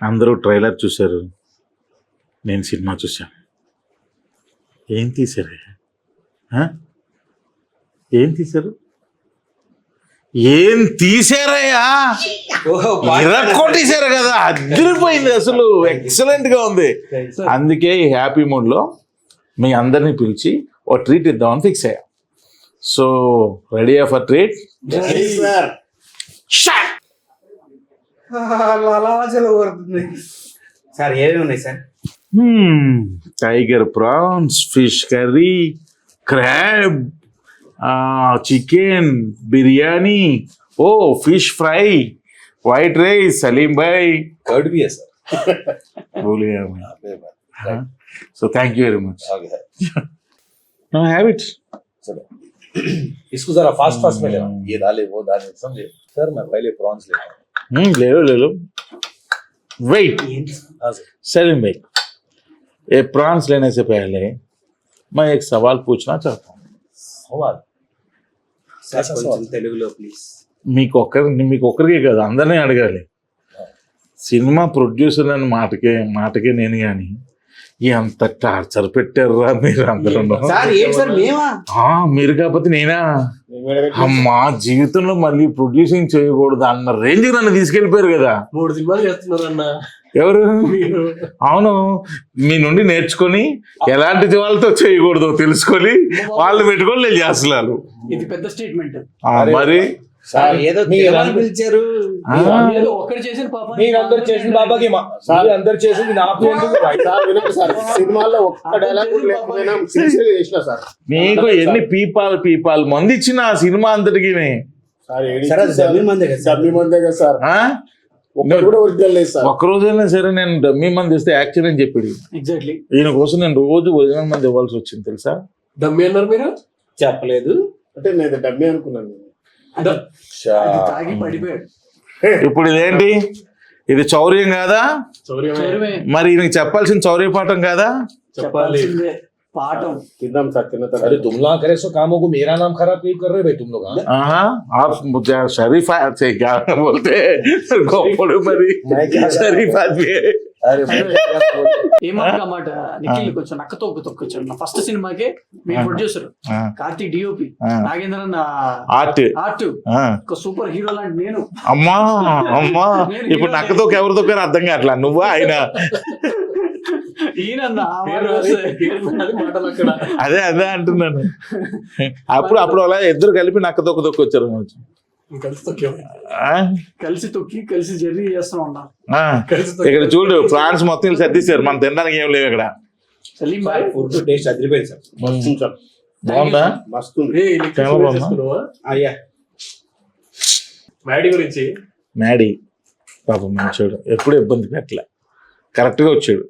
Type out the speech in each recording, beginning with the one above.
అందరూ ట్రైలర్ చూశారు, నేను సినిమా చూశాను. ఏం తీశారు? ఏం తీశారు? ఏం తీశారయ్యా? ఇరక్కొట్టేశారు కదా, అదిరిపోయింది అసలు, ఎక్సలెంట్గా ఉంది. అందుకే ఈ హ్యాపీ మూడ్లో మీ అందరినీ పిలిచి ఓ ట్రీట్ ఇద్దామని ఫిక్స్ అయ్యా. So ready for treat? Sir ఏమేమి ఉన్నాయి sir? Tiger prawns, fish curry, crab, chicken biryani, ఓ fish fry, white rice, Salim bhai, curd भी है सर. भूल गया मैं. So thank you very much. No, have it. चलो इसको जरा फास्ट फास्ट में लेना, ये डाले वो डाले, समझे सर? मैं पहले प्रॉन्स लेता हूँ. ले लो. Wait, सलीम भाई, ये प्रॉन्स लेने से पहले मैं एक सवाल पूछना चाहता हूँ. सवाल? కొంచెం తెలుగులో ప్లీజ్. మీకు ఒక్కరికే కదా, అందరినీ అడగాలి. సినిమా ప్రొడ్యూసర్ అని మాటకే నేను కానీ ఎంత టార్చర్ పెట్టారా మీరు అందరూ. మీరు కాకపోతే నేనా? అమ్మా, జీవితంలో మళ్ళీ ప్రొడ్యూసింగ్ చేయకూడదు అన్న రేంజ్ నన్ను తీసుకెళ్ళిపోయారు కదా. 3 సినిమాలు చేస్తున్నారన్న. ఎవరు? అవును, మీ నుండి నేర్చుకొని ఎలాంటి వాళ్ళతో చేయకూడదు తెలుసుకొని వాళ్ళు పెట్టుకొని నేను చేస్తున్నాను. ఇది పెద్ద స్టేట్మెంట్. మరి ఏదో పిలిచారు, ఒక్కడు చేసిన పాప, మీరందరూ చేసిన బాబాకి అందరు చేసింది నాకు ఎందుకు? సినిమాలో ఒక్క డైలాగ్ లేకపోయినా చేసిన సార్. మీకు ఎన్ని పీపాల్ మంది ఇచ్చిన ఆ సినిమా అంతటికి ఒక్కరోజైనా సరే నేను డమ్మీ మంది ఇస్తే యాక్షన్ అని చెప్పాడు. ఎగ్జాక్ట్లీ. ఈయన కోసం నేను రోజు ఒరిజినల్ మంది ఇవ్వాల్సి వచ్చింది తెలుసా. డమ్మీ అన్నారు మీరు? చెప్పలేదు అంటే నేను డమ్మీ అనుకున్నాను. తాగి పడిపోయాడు. ఇప్పుడు ఇదేంటి? ఇది చౌర్యం కాదా? మరి ఈయనకి చెప్పాల్సిన చౌర్య పాఠం కాదా? చెప్పాలి పాఠం. తిందాం సార్, తిన్న తర్వాత. अरे तुम लोग करे सो कामों को मेरा नाम खराब क्यों कर रहे भाई तुम लोग? आप शरीफ से क्या बोलते गोपड़ू मरी शरीफ आदमी है. ఏమాట మాట నిఖిల్ కొంచెం నక్క తొక్కొచ్చాడు. నా ఫస్ట్ సినిమాకే మీ producer Karthik DOP, Nagendran art, ఒక సూపర్ హీరో లాంటి నేను. అమ్మా ఇప్పుడు నక్క తొక్క ఎవరు తొక్కారు అర్థం కావట్లా. నువ్వా ఆయన? అదే అంటున్నాను. అప్పుడు అలా ఇద్దరు కలిపి నక్క తొక్కొచ్చారు. కలిసి తొక్కి కలిసి జర్నీ చేస్తా ఉన్నా. ఇక్కడ చూడు, ఫ్రాన్స్ మొత్తం సర్దిస్తారు, మనం తినడానికి ఏం లేవు ఇక్కడ. సలీం భాయ్ ఫుడ్ టేస్ట్ అదిరిపోయింది సార్. బాగుందా? మ్యాడీ గురించి. మ్యాడీ పాపం మంచోడు, ఎప్పుడు ఇబ్బంది పెట్టలే, కరెక్ట్గా వచ్చాడు.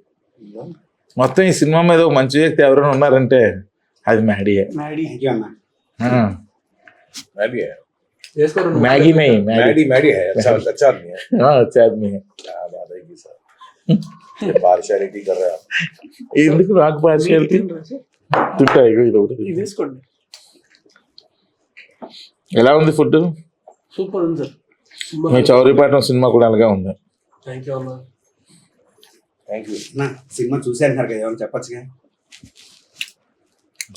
మొత్తం ఈ సినిమా మీద ఒక మంచి వ్యక్తి ఎవరైనా ఉన్నారంటే అది మ్యాడీయే. मैगी में मैडी है. अच्छा आदमी है. हाँ, अच्छा आदमी है. क्या बात है कि सर पार्शियलिटी कर रहे हैं आप. ఎందుకు నాకు పార్షియాలిటీ? తింటాయి ఇది ఒకటి. ఇది వేసుకోండి. ఎలా ఉంది ఫుడ్? సూపర్ ఉంది సార్. మీ చౌరీపట్నం సినిమా కూడా అలాగే ఉంది. థ్యాంక్ యూ అన్న. Thank you. నా సినిమా చూసారు కదా, ఏమైనా చెప్పచ్చుగా?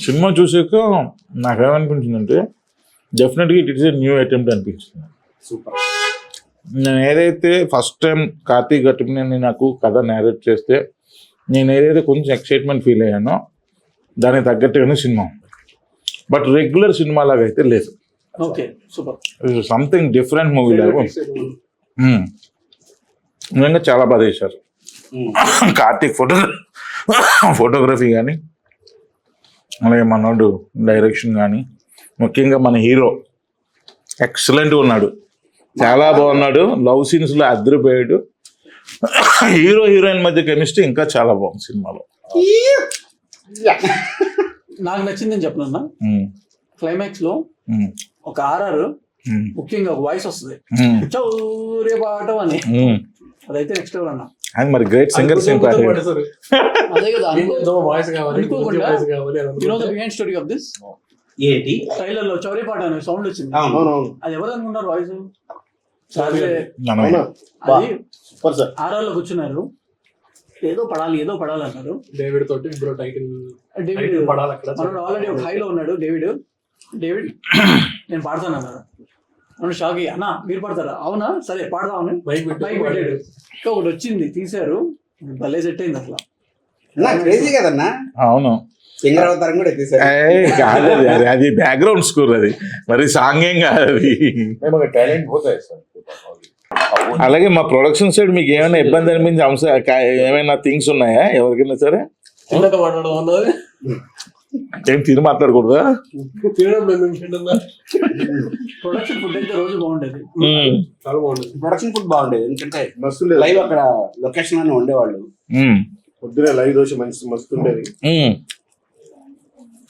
సినిమా చూసాక నాకేమనిపించిందంటే డెఫినెట్గా it is a new attempt అనిపించింది. సూపర్. నేను ఏదైతే ఫస్ట్ టైం కార్తీక్ గట్టుని నాకు కథ నేరేట్ చేస్తే నేను ఏదైతే కొంచెం ఎక్సైట్మెంట్ ఫీల్ అయ్యానో దానికి తగ్గట్టుగానే సినిమా ఉంది. బట్ రెగ్యులర్ సినిమా లాగా అయితే లేదు. Okay, super. Something different movie లాగా నిజంగా చాలా బాగా చేశారు. కార్తీక్ ఫోటోగ్రఫీ కానీ, అలాగే మనోడు డైరెక్షన్ కానీ, ముఖ్యంగా మన హీరో ఎక్సలెంట్గా ఉన్నాడు, చాలా బాగున్నాడు. లవ్ సీన్స్లో అదిరిపోయాడు. హీరో హీరోయిన్ మధ్య కెమిస్ట్రీ ఇంకా చాలా బాగుంది సినిమాలో. నాకు నచ్చిందని చెప్పనన్నా, క్లైమాక్స్ లో ఒక ఆర్ఆర్ ముఖ్యంగా ఒక వాయిస్ వస్తుంది, చౌర్య పాఠం అని. అదైతే నెక్స్ట్ లెవెల్ అన్న. అది మరి గ్రేట్ సింగర్ అదే కదా, బిహైండ్ స్టోరీ ఆఫ్ దిస్. ఏంటి ట్రైలర్ లో చౌర్య పాట అనే సౌండ్ వచ్చింది, అది ఎవరు అనుకున్నారు వాయిస్? మనం అవునా అది సూపర్ సార్. ఆర్ఆర్లో కూర్చున్నారు, ఏదో పడాలి అన్నారు. డేవిడ్ తోటి బ్రో టైటిల్ డేవిడ్ పడాలి అక్కడ. మనోడు ఆల్రెడీ ఒక హైలో ఉన్నాడు. డేవిడ్ నేను పాడతాను అన్నారు. మనం షాక్ అయ్యి, అన్నా మీరు పాడతారా? అవునా సరే పాడదామని బైక్ బైక్ పెట్టాడు. ఇంకా ఒకటి వచ్చింది తీశారు, భలే సెట్ అయింది అసలు. క్రేజీ కదన్నా, అవును. సింగర్ అవతారం కూడా ఎత్తేసారు. కాదు అది బ్యాక్గ్రౌండ్ స్కోర్, అది మరి సాంగ్ ఏం కాదు అది. టాలెంట్ పోతాయి సార్. అలాగే మా ప్రొడక్షన్ సైడ్ మీకు ఏమైనా ఇబ్బంది అనిపించే ఏమైనా థింగ్స్ ఉన్నాయా ఎవరికైనా సరే? ఇందాక మాట్లాడడం అన్నది ఏం తిని మాట్లాడకూడదా? తినడం మేము ప్రొడక్షన్ ఫుడ్ అయితే రోజు బాగుండేది. చాలా బాగుంది. ప్రొడక్షన్ ఫుడ్ బాగుండేది, ఎందుకంటే మస్తు ఉండేది. లైవ్ అక్కడ లొకేషన్ లోనే ఉండేవాళ్ళు. పొద్దునే లైవ్ దోశ మస్తు ఉండేది.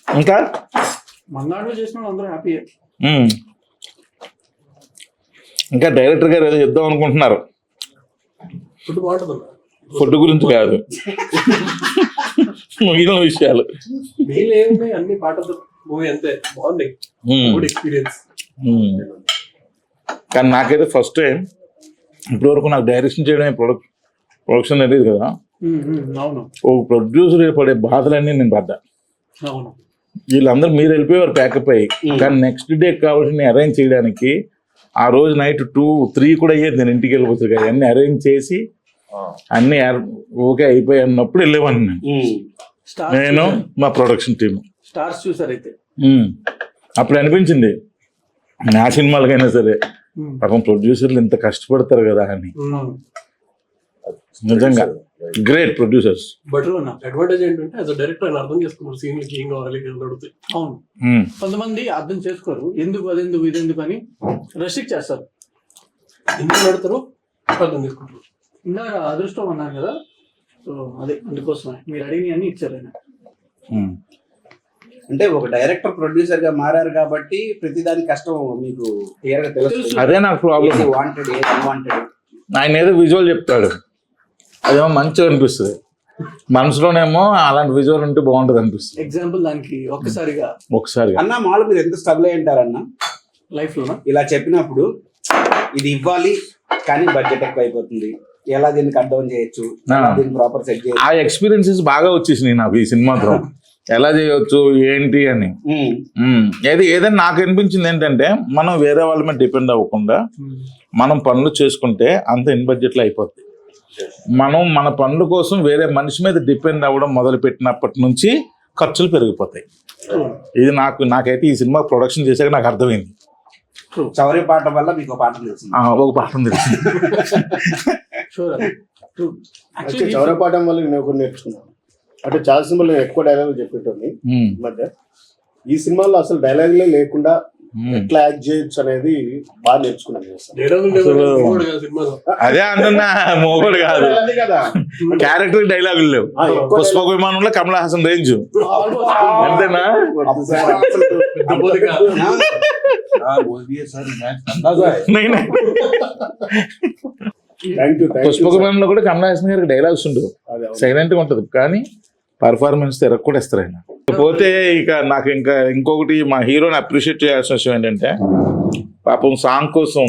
ఇంకా మన్నాడు చేసిన వాళ్ళు అందరూ హ్యాపీ. ఇంకా డైరెక్టర్ గారు ఏదో చెప్దాం అనుకుంటున్నారు. ఫుడ్ బాగుంటుంది. ఫుడ్ గురించి కాదు, మిగిలిన విషయాలు. మెయిన్ ఏమున్నాయి, అన్ని పాటలు మూవీ అంతే బాగుంది. Good experience. కానీ నాకైతే ఫస్ట్ టైం ఇప్పటివరకు నాకు డైరెక్షన్ చేయడమే ప్రొడక్షన్ తెలియదు కదా. అవును ఓ ప్రొడ్యూసర్ పడే బాధలన్నీ నేను పడ్డా. అవును. వీళ్ళందరూ మీరు వెళ్ళిపోయేవారు ప్యాకప్ అయ్యి, కానీ నెక్స్ట్ డే కావాల్సిన అరేంజ్ చేయడానికి ఆ రోజు నైట్ 2-3 కూడా అయ్యేది. నేను ఇంటికి వెళ్ళిపోతుంది కదా, అన్ని అరేంజ్ చేసి అన్ని ఓకే అయిపోయి అన్నప్పుడు వెళ్ళేవాడిని నేను మా ప్రొడక్షన్ టీమ్. స్టార్స్ చూసారైతే అప్పుడు అనిపించింది నా సినిమాలకైనా సరే పాపం ప్రొడ్యూసర్లు ఇంత కష్టపడతారు కదా అని. నిజంగా గ్రేట్ ప్రొడ్యూసర్స్. బట్ అడ్వాంటేజ్ ఏంటంటే యాజ్ అ డైరెక్టర్ ఆయన అర్థం చేసుకున్నారు సీన్ కి ఏం కావాలి అడుగుతాయి. అవును. కొంతమంది అర్థం చేసుకోరు, ఎందుకు అదెందుకు ఇదెందుకు అని రెస్ట్రిక్ట్ చేస్తారు. ఎందుకు పెడతారు అర్థం చేసుకుంటారు. ఇందాక అదృష్టం అన్నాను కదా, సో అదే అందుకోసమే మీరు అడిగిన అన్ని ఇచ్చారు ఆయన. అంటే ఒక డైరెక్టర్ ప్రొడ్యూసర్ గా మారారు కాబట్టి ప్రతి దాని కష్టం మీకు క్లియర్ గా తెలుసు. అదే నాకు ప్రాబ్లం. వాంటెడ్ ఏది అన్వాంటెడ్. ఆయన ఏదో విజువల్ చెప్తాడు, అదేమో మంచిగా అనిపిస్తుంది. మనసులోనేమో అలాంటి విజువల్ ఉంటే బాగుంటుంది అనిపిస్తుంది. ఎగ్జాంపుల్ దానికి ఒకసారి అన్న మామూలు మీరు ఎంత స్ట్రగుల్ అయి ఉంటారన్న లైఫ్ లో ఇలా చెప్పినప్పుడు, ఇది ఇవ్వాలి కానీ బడ్జెట్ ఎక్కువ అయిపోతుంది, ఎలా దీన్ని కట్ డౌన్ చేయొచ్చు, ఎలా దీన్ని ప్రాపర్ సెట్ చేయొచ్చు, ఆ ఎక్స్పీరియన్సెస్ బాగా వచ్చేసినాయి నాకు ఈ సినిమాతో. ఎలా చేయొచ్చు ఏంటి అని. ఏదైనా నాకు అనిపించింది ఏంటంటే, మనం వేరే వాళ్ళ మీద డిపెండ్ అవ్వకుండా మనం పనులు చేసుకుంటే అంత ఇన్ బడ్జెట్లో అయిపోతుంది. మనం మన పనుల కోసం వేరే మనిషి మీద డిపెండ్ అవ్వడం మొదలు పెట్టినప్పటి నుంచి ఖర్చులు పెరిగిపోతాయి. ఇది నాకైతే ఈ సినిమా ప్రొడక్షన్ చేశాక నాకు అర్థమైంది. చౌరీ పాట వల్ల మీకు ఒక పాఠం తెలిసింది. ఒక పాఠం తెలిసింది. చౌరపాఠం వల్ల నేను ఒకటి నేర్చుకున్నాను. అంటే చాలా సినిమాలు నేను ఎక్కువ డైలాగులు చెప్పేటోని మధ్య, ఈ సినిమాలో అసలు డైలాగులే లేకుండా ఎట్లా యాక్ట్ చేయొచ్చు అనేది బాగా నేర్చుకున్నాను. అదే అంటున్నా, మోగోడు కాదు కదా, క్యారెక్టర్ డైలాగులు లేవు. పుష్పక విమానంలో కమల్ హాసన్ రేంజ్ అంతేనా? పుష్పక విమానంలో కూడా కమల్ హాసన్ గారికి డైలాగ్స్ ఉండవు, సైలెంట్ గా ఉంటది, కానీ పర్ఫార్మెన్స్ తెరకు కూడా ఇస్తారు ఆయన. పోతే ఇక నాకు ఇంకొకటి మా హీరోని అప్రిషియేట్ చేయాల్సిన విషయం ఏంటంటే, పాపం సాంగ్ కోసం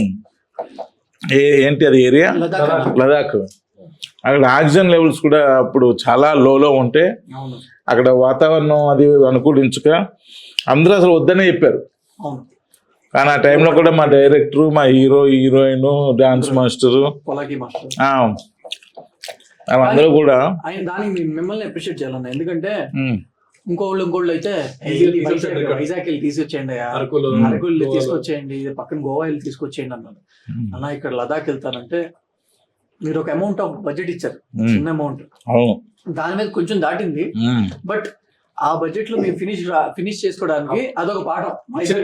ఏంటి అది ఏరియా లదాఖ్, అక్కడ ఆక్సిజన్ లెవెల్స్ కూడా అప్పుడు చాలా లోలో ఉంటే అక్కడ వాతావరణం అది అనుకూలించక అందరూ అసలు వద్దనే చెప్పారు. కానీ ఆ టైంలో కూడా మా డైరెక్టర్, మా హీరోయిన్, డాన్స్ మాస్టర్ అందరూ కూడా దానికి మిమ్మల్ని అప్రిషియేట్ చేయాలన్నా. ఎందుకంటే ఇంకోళ్ళు అయితే వైజాగ్ వెళ్ళి తీసుకొచ్చేయండి, అరకులు తీసుకొచ్చేయండి, పక్కన గోవా వెళ్ళి తీసుకొచ్చేయండి అన్నారు. అన్న ఇక్కడ లదాఖ్ వెళ్తానంటే మీరు ఒక అమౌంట్ ఆఫ్ బడ్జెట్ ఇచ్చారు, చిన్న అమౌంట్, దాని మీద కొంచెం దాటింది. బట్ ఆ బడ్జెట్ లో మీరు ఫినిష్ చేసుకోవడానికి అదొక పాఠం.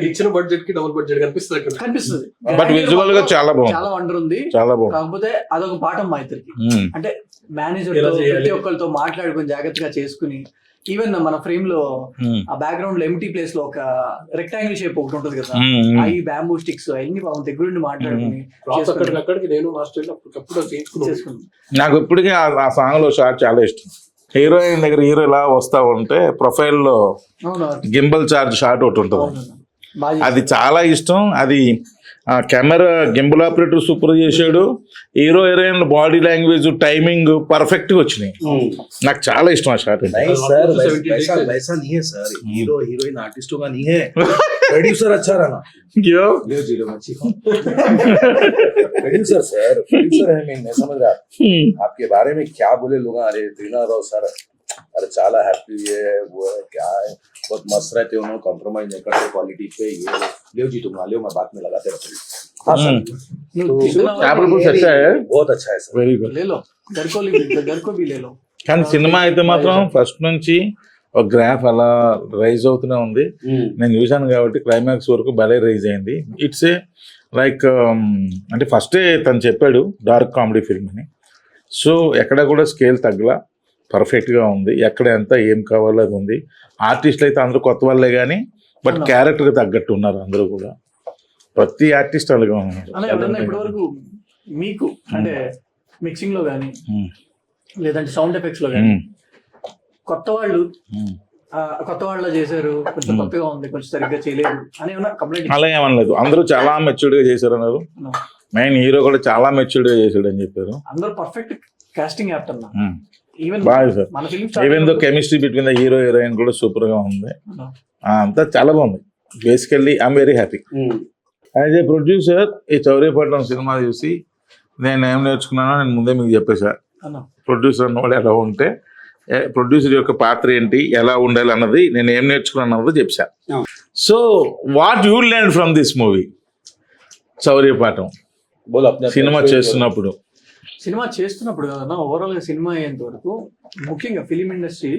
ఇచ్చిన బడ్జెట్ కి డబుల్ బడ్జెట్ కనిపిస్తుంది. బట్ విజువల్ గా చాలా బాగుంది, చాలా వండర్ ఉంది. కాకపోతే అదొక పాఠం మా ఇద్దరికి. అంటే మేనేజర్ ప్రతి ఒక్కరితో మాట్లాడుకుని జాగ్రత్తగా చేసుకుని, ఈవెన్ మన ఫ్రేమ్ లో ఆ బ్యాక్గ్రౌండ్ లో ఎంటీ ప్లేస్ లో ఒక రెక్టాంగిల్ షేప్ ఒకటి ఉంటుంది కదా, అవి బ్యాంబూ స్టిక్స్ అన్ని దగ్గర నుండి మాట్లాడుకుని నాకు ఇప్పటికీ ఆ సాంగ్ లో షాట్ చాలా ఇష్టం. హీరోయిన్ దగ్గర హీరో ఇలా వస్తా ఉంటే ప్రొఫైల్ లో గింబల్ చార్జ్ షాట్ ఒకటి ఉంటుంది, అది చాలా ఇష్టం. అది ఆ కెమెరా గింబుల్ ఆపరేటర్ సూపర్ చేశాడు, hero heroine body language timing perfect గా వచ్చినాయి. నాకు చాలా ఇష్టం ఆ షాట్. नहीं सर, वैसा वैसा नहीं है सर, हीरो हीरोइन आर्टिस्टों का नहीं है, प्रोड्यूसर अच्छा रहना। क्यों? ले जीरो मच्छी प्रोड्यूसर सर, प्रोड्यूसर है, मैं समझ रहा आपके बारे में क्या बोले लोग, अरे त्रिना राव सर अरे చాలా హ్యాపీ है, वो है क्या है, बहुत मस्त रहते उन्होंने, कॉम्प्रोमाइज नहीं करते क्वालिटी पे, ये ले जी तुम ले, मैं बात में लगाते रहता हूँ। हाँ सर, చేపల పులుసు अच्छा है, बहुत अच्छा है सर। Very good. ले लो घर को भी ले लो. కానీ సినిమా అయితే మాత్రం ఫస్ట్ నుంచి ఒక గ్రాఫ్ అలా రైజ్ అవుతూనే ఉంది. నేను చూశాను కాబట్టి క్లైమాక్స్ వరకు భలే రైజ్ అయింది. ఇట్స్ ఏ లైక్ అంటే ఫస్టే తను చెప్పాడు డార్క్ కామెడీ ఫిల్మ్ అని. సో ఎక్కడ కూడా స్కేల్ తగ్గలా, పర్ఫెక్ట్గా ఉంది. ఎక్కడ ఎంత ఏం కావాలో అది ఉంది. ఆర్టిస్టులు అయితే అందరూ కొత్త వాళ్ళే కానీ బట్ క్యారెక్టర్కి తగ్గట్టు ఉన్నారు అందరూ కూడా. ప్రతి ఆర్టిస్ట్ అలాగే అలా ఎవరన్నా ఇప్పటి ఉన్నారు. వరకు మీకు అంటే మిక్సింగ్ లో కానీ లేదంటే సౌండ్ ఎఫెక్ట్స్ లో కానీ కొత్త వాళ్ళు చేశారు, కొంచెం కొత్తగా ఉంది, కొంచెం సరిగ్గా చేయలేదు అని ఏమన్నా కంప్లైంట్? అలా ఏమనలేదు, అందరూ చాలా మెచ్యూర్డ్గా చేశారు అన్నారు. మెయిన్ హీరో కూడా చాలా మెచ్యూర్డ్గా చేశాడు అని చెప్పారు. అందరూ పర్ఫెక్ట్ కాస్టింగ్ యాక్ట్ అన్న. ఈవెన్ బాగా సార్, మన even though chemistry between the hero heroine కూడా సూపర్ గా ఉంది. అంతా చాలా బాగుంది. Basically I'm very happy. As a producer ఈ చౌర్యపట్నం సినిమా చూసి నేను ఏం నేర్చుకున్నానో నేను ముందే మీకు చెప్పేసా. ప్రొడ్యూసర్ అన్నవాడు ఎలా ఉంటే, ప్రొడ్యూసర్ యొక్క పాత్ర ఏంటి, ఎలా ఉండాలి అన్నది నేను ఏం నేర్చుకున్నాను అన్నది చెప్పా. So what you learn from this movie Chauryapatham बोलो अपने సినిమా చేస్తున్నప్పుడు? కదన్నా, ఓవరాల్ గా సినిమా అయ్యేంత వరకు ముఖ్యంగా ఫిలిం ఇండస్ట్రీ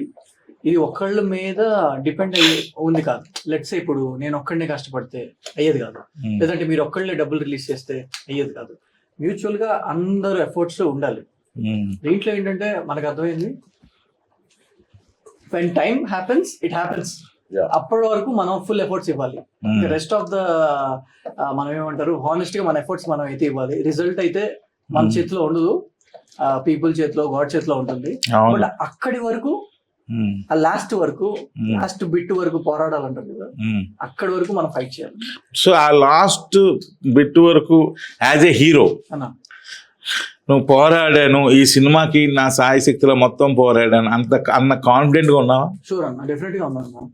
ఇది ఒక్కళ్ళ మీద డిపెండ్ అయ్యి ఉంది కాదు. లెట్స్ ఇప్పుడు నేను ఒక్కడనే కష్టపడితే అయ్యేది కాదు, లేదంటే మీరు ఒక్కళ్ళే డబ్బులు రిలీజ్ చేస్తే అయ్యేది కాదు. మ్యూచువల్ గా అందరు ఎఫర్ట్స్ ఉండాలి. దీంట్లో ఏంటంటే మనకు అర్థమైంది, when time happens it happens. అప్పటి వరకు మనం ఫుల్ ఎఫర్ట్స్ ఇవ్వాలి. రెస్ట్ ఆఫ్ ద మనం ఏమంటారు హానెస్ట్ గా మన ఎఫర్ట్స్ మనం అయితే ఇవ్వాలి. రిజల్ట్ అయితే మన చేతిలో ఉండదు, పీపుల్ చేతిలో, గాడ్ చేతిలో ఉంటుంది. బట్ అక్కడి వరకు, ఆ లాస్ట్ బిట్ వరకు పోరాడాలంటారు కదా, అక్కడి వరకు మనం ఫైట్ చేయాలి. సో ఆ లాస్ట్ బిట్ వరకు యాజ్ ఏ హీరో అన్నా నువ్వు పోరాడాను, ఈ సినిమాకి నా సాయి శక్తిలో మొత్తం పోరాడాను అన్న కాన్ఫిడెంట్ గా ఉన్నావా? షూర్ అన్న, డెఫినెట్ గా ఉన్నాను.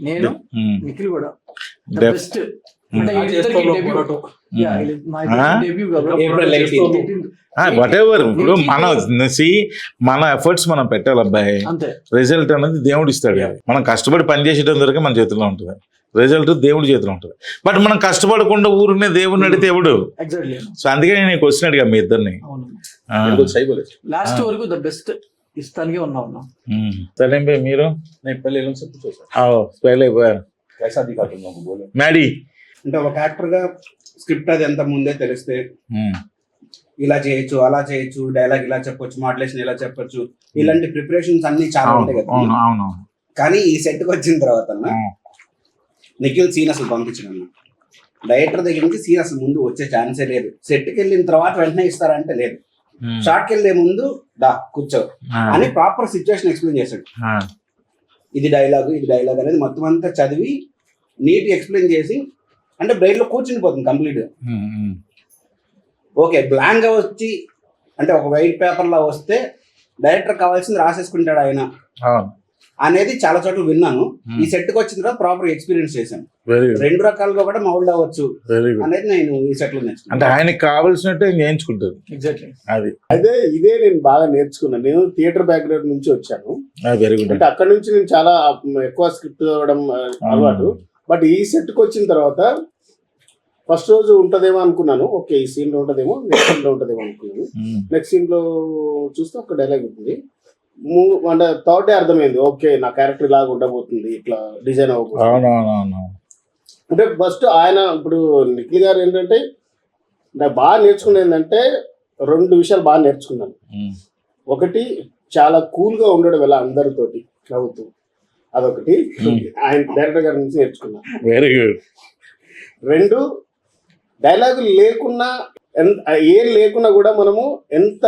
నేను నిఖిల్ కూడా బెస్ట్. వాట్ ఎవర్, ఇప్పుడు మన ఎఫర్ట్స్ మనం పెట్టాలి అబ్బాయి. రిజల్ట్ అనేది దేవుడు ఇస్తాడు. మనం కష్టపడి పనిచేసేటం వరకు మన చేతిలో ఉంటుంది, రిజల్ట్ దేవుడి చేతిలో ఉంటుంది. బట్ మనం కష్టపడకుండా ఊరునే దేవుడిని అడిగితే ఎవడు? సో అందుకే నేను క్వశ్చన్ అడిగా మీ ఇద్దరిని. లాస్ట్ వరకు ద బెస్ట్ ఇస్తానికి ఉన్నాం. సరే మీరు మ్యాడీ అంటే ఒక యాక్టర్ గా స్క్రిప్ట్ అది ఎంత ముందే తెలిస్తే ఇలా చేయొచ్చు, అలా చేయొచ్చు, డైలాగ్ ఇలా చెప్పొచ్చు, మాడ్యులేషన్ ఇలా చెప్పొచ్చు, ఇలాంటి ప్రిపరేషన్స్ అన్ని చాలా ఉంటాయి కదా. కానీ ఈ సెట్ కి వచ్చిన తర్వాత నిఖిల్ సీన్ అసలు పంపించిన డైరెక్టర్ దగ్గర నుంచి సీన్ అసలు ముందు వచ్చే ఛాన్సే లేదు. సెట్ కి వెళ్ళిన తర్వాత వెంటనే ఇస్తారంటే లేదు. షార్ట్ కి వెళ్లే ముందు దా కూర్చో అని ప్రాపర్ సిచ్యువేషన్ ఎక్స్ప్లెయిన్ చేశాడు. ఇది డైలాగ్ అనేది మొత్తం అంతా చదివి నీట్ ఎక్స్ప్లెయిన్ చేసి, అంటే బ్రెయిన్ లో కూర్చుని పోతుంది కంప్లీట్ గా. ఓకే, బ్లాంక్ గా వచ్చి అంటే ఒక వైట్ పేపర్ లా వస్తే డైరెక్టర్ కావాల్సింది రాసేసుకుంటాడు ఆయన అనేది చాలా చోట్ల విన్నాను. ఈ సెట్ కి వచ్చిన తర్వాత ప్రాపర్ ఎక్స్పీరియన్స్ చేశాను. రెండు రకాలుగా కూడా మౌల్డ్ అవ్వచ్చు అనేది నేను ఈ సెట్ లో నేర్చుకున్నాను. అంటే ఆయనకి కావాల్సినట్టే నేర్చుకుంటారు. ఎగ్జాక్ట్లీ అది అదే ఇదే నేను బాగా నేర్చుకున్నాను. నేను థియేటర్ బ్యాక్గ్రౌండ్ నుంచి వచ్చాను. Very good. అంటే అక్కడ నుంచి నేను చాలా ఎక్కువ స్క్రిప్ట్ చదవడం అలవాటు. బట్ ఈ సెట్ కి వచ్చిన తర్వాత ఫస్ట్ రోజు ఉంటదేమో అనుకున్నాను, ఓకే ఈ సీన్ లో ఉంటదేమో, నెక్స్ట్ సీన్ లో ఉంటదేమో అనుకున్నాను. నెక్స్ట్ సీన్ లో చూస్తే ఒక డైలాగ్ ఉంటుంది. అంటే థర్డ్ డే అర్థమైంది, ఓకే నా క్యారెక్టర్ ఇలాగ ఉండబోతుంది, ఇట్లా డిజైన్ అవ్వబోతుంది. అంటే ఫస్ట్ ఆయన ఇప్పుడు నిఖిల్ గారు ఏంటంటే నాకు బాగా నేర్చుకునేది ఏంటంటే 2 విషయాలు బాగా నేర్చుకున్నాను. ఒకటి చాలా కూల్ గా ఉండడం ఎలా అందరితోటి నవ్వుతూ, అదొకటి ఆయన డైరెక్టర్ గారి నుంచి నేర్చుకున్నాను. Very good. 2 డైలాగులు లేకున్నా ఏం లేకున్నా కూడా మనము ఎంత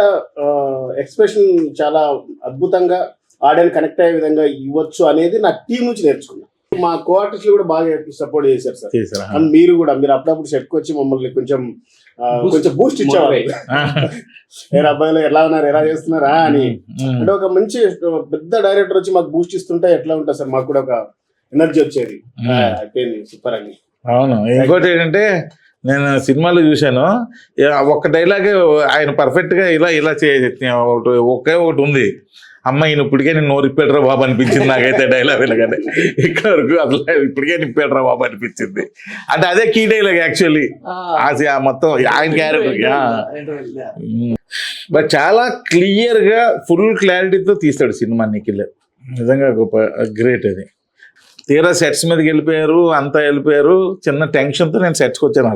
ఎక్స్ప్రెషన్ చాలా అద్భుతంగా ఆడియన్స్ కనెక్ట్ అయ్యే విధంగా ఇవ్వచ్చు అనేది నా టీం నుంచి నేర్చుకున్నా. మా కోఆర్టిస్ట్ కూడా బాగా సపోర్ట్ చేశారు సార్. చేశారా? అండ్ మీరు అప్పుడప్పుడు సెట్కి వచ్చి మమ్మల్ని కొంచెం బూస్ట్ ఇచ్చేవారు. ఏ అబ్బాయిలు ఎలా ఉన్నారు, ఎలా చేస్తున్నారా అని. అంటే ఒక మంచి పెద్ద డైరెక్టర్ వచ్చి మాకు బూస్ట్ ఇస్తుంటే ఎట్లా ఉంటుంది సార్, మాకు కూడా ఒక ఎనర్జీ వచ్చేది. అయిపోయింది సూపర్ అని. అవును. ఇంకోటి ఏంటంటే నేను సినిమాలో చూశాను, ఒక్క డైలాగ్ ఆయన పర్ఫెక్ట్ గా ఇలా ఇలా ఒకే ఒకటి ఉంది, అమ్మ ఈయన ఇప్పటికే నేను నోరు ఇప్పేట్రా బాబు అనిపించింది నాకైతే డైలాగ్ వినగానే. ఇక్కడ వరకు అసలు ఇప్పటికే నిప్పేట్రా బాబు అనిపించింది. అంటే అదే కీ డైలాగ్ యాక్చువల్లీ మొత్తం ఆయన క్యారెక్టర్. బట్ చాలా క్లియర్ గా ఫుల్ క్లారిటీతో తీస్తాడు సినిమా నిఖిల్. నిజంగా గొప్ప గ్రేట్ అది. తీరా సెట్స్ మీదకి వెళ్ళిపోయారు, అంతా వెళ్ళిపోయారు. చిన్న టెన్షన్తో నేను సెట్స్కి వచ్చాను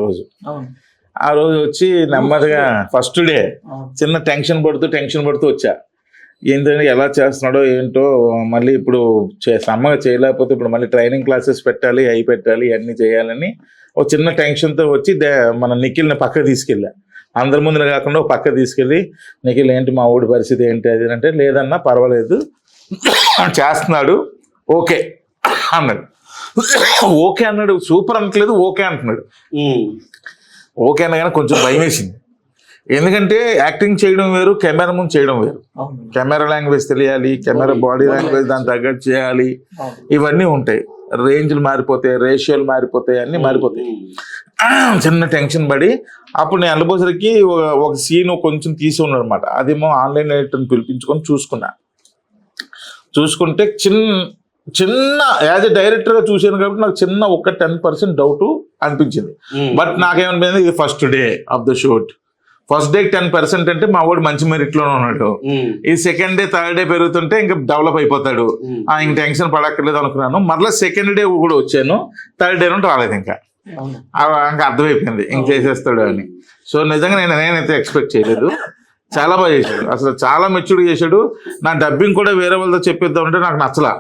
ఆ రోజు వచ్చి నెమ్మదిగా ఫస్ట్ డే చిన్న టెన్షన్ పడుతూ వచ్చా. ఏంటంటే ఎలా చేస్తున్నాడో ఏంటో, మళ్ళీ ఇప్పుడు సమ్మగా చేయలేకపోతే ఇప్పుడు మళ్ళీ ట్రైనింగ్ క్లాసెస్ పెట్టాలి, అవి పెట్టాలి, అన్నీ చేయాలని ఒక చిన్న టెన్షన్తో వచ్చి మన నిఖిల్ని పక్క తీసుకెళ్ళా. అందరి ముందున కాకుండా ఒక పక్క తీసుకెళ్ళి, నిఖిల్ ఏంటి మా ఊడి పరిస్థితి ఏంటి అది అంటే, లేదన్నా పర్వాలేదు చేస్తున్నాడు ఓకే అన్నాడు. ఓకే అన్నాడు, సూపర్ అనట్లేదు, ఓకే అంటున్నాడు. ఓకే అన్న కానీ కొంచెం భయం వేసింది. ఎందుకంటే యాక్టింగ్ చేయడం వేరు, కెమెరా ముందు చేయడం వేరు. కెమెరా లాంగ్వేజ్ తెలియాలి, కెమెరా బాడీ లాంగ్వేజ్ దాని తగ్గట్టు చేయాలి, ఇవన్నీ ఉంటాయి. రేంజ్లు మారిపోతాయి, రేషియోలు మారిపోతాయి, అన్నీ మారిపోతాయి. చిన్న టెన్షన్ పడి అప్పుడు నేను అనుభవసరికి ఒక సీన్ కొంచెం తీసి ఉన్నాడు అనమాట. అదేమో ఆన్లైన్ ఎడిటర్ని పిలిపించుకొని చూసుకుంటే చిన్న యాజ్ ఎ డైరెక్టర్ గా చూసాను కాబట్టి నాకు చిన్న ఒక 10% డౌట్ అనిపించింది. బట్ నాకేమనిపించింది, ఇది first day of the shoot, first day 10% అంటే మా వాడు మంచి మెరిట్ లోనే ఉన్నాడు. ఈ సెకండ్ డే థర్డ్ డే పెరుగుతుంటే ఇంకా డెవలప్ అయిపోతాడు, ఇంక టెన్షన్ పడక్కర్లేదు అనుకున్నాను. మరలా సెకండ్ డే కూడా వచ్చాను, థర్డ్ డే నుండి రాలేదు. ఇంకా అర్థమైపోయింది ఇంక చేసేస్తాడు అని. సో నిజంగా నేనైతే ఎక్స్పెక్ట్ చేయలేదు. చాలా బాగా చేశాడు, అసలు చాలా మెచ్యూర్డ్ చేశాడు. నా డబ్బింగ్ కూడా వేరే వాళ్ళతో చెప్పిద్దామంటే నాకు నచ్చలా,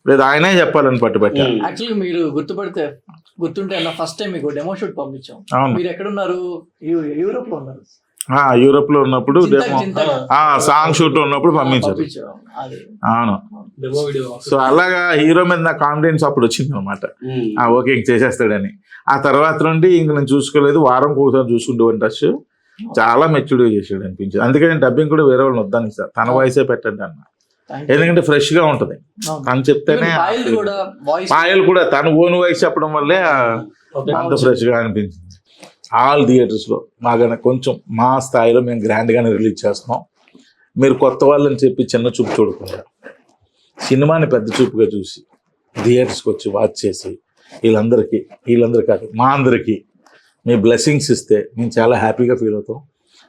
లేదు ఆయనే చెప్పాలని పట్టుబట్టా. యాక్చువల్లీ మీరు గుర్తుంటే ఫస్ట్ టైం మీకు డెమో షూట్ పంపించాం. మీరు ఎక్కడున్నారు? యూరోప్ లో ఉన్నారు. యూరోప్ లో ఉన్నప్పుడు సాంగ్ షూట్ ఉన్నప్పుడు పంపించారు. అవును. సో అలాగా హీరో మీద నా కాన్ఫిడెన్స్ అప్పుడు వచ్చింది అనమాట. ఓకే ఇంక చేసేస్తాడని. ఆ తర్వాత నుండి ఇంక నేను చూసుకోలేదు, వారం ఒకసారి చూసుకుంటూ టచ్. చాలా మెచ్యూర్డ్గా చేసాడు అనిపించింది. అందుకే నేను డబ్బింగ్ కూడా వేరే వాళ్ళని వద్దాను సార్, తన వాయిసే పెట్టండి అన్న. ఎందుకంటే ఫ్రెష్ గా ఉంటది తను చెప్తేనే. పాయల్ కూడా తన ఓన్ వాయిస్ చెప్పడం వల్లే అంత ఫ్రెష్ గా అనిపించింది. ఆల్ థియేటర్స్ లో మాకన్నా కొంచెం మా స్థాయిలో మేము గ్రాండ్ గానే రిలీజ్ చేస్తున్నాం. మీరు కొత్త వాళ్ళని చెప్పి చిన్న చూపు చూడకుండా సినిమాని పెద్ద చూపుగా చూసి థియేటర్స్కి వచ్చి వాచ్ చేసి వీళ్ళందరూ కాదు మా అందరికీ మీ బ్లెస్సింగ్స్ ఇస్తే మేము చాలా హ్యాపీగా ఫీల్ అవుతాం.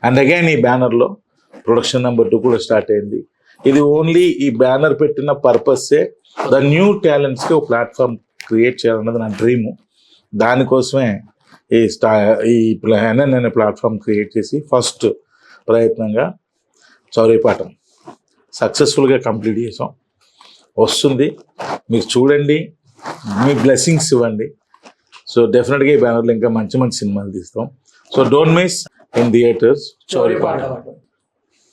అండ్ అగైన్ ఈ బ్యానర్లో ప్రొడక్షన్ నెంబర్ 2 కూడా స్టార్ట్ అయింది. ఇది ఓన్లీ ఈ బ్యానర్ పెట్టిన పర్పస్సే ద న్యూ టాలెంట్స్కి ఒక ప్లాట్ఫామ్ క్రియేట్ చేయాలన్నది నా డ్రీము. దానికోసమే ఈ నేను ప్లాట్ఫామ్ క్రియేట్ చేసి ఫస్ట్ ప్రయత్నంగా చౌరీపాఠం సక్సెస్ఫుల్గా కంప్లీట్ చేసాం. వస్తుంది, మీరు చూడండి, మీ బ్లెస్సింగ్స్ ఇవ్వండి. సో డెఫినెట్గా ఈ బ్యానర్లో ఇంకా మంచి మంచి సినిమాలు తీస్తాం. So don't miss in theatres చౌరీపాఠం.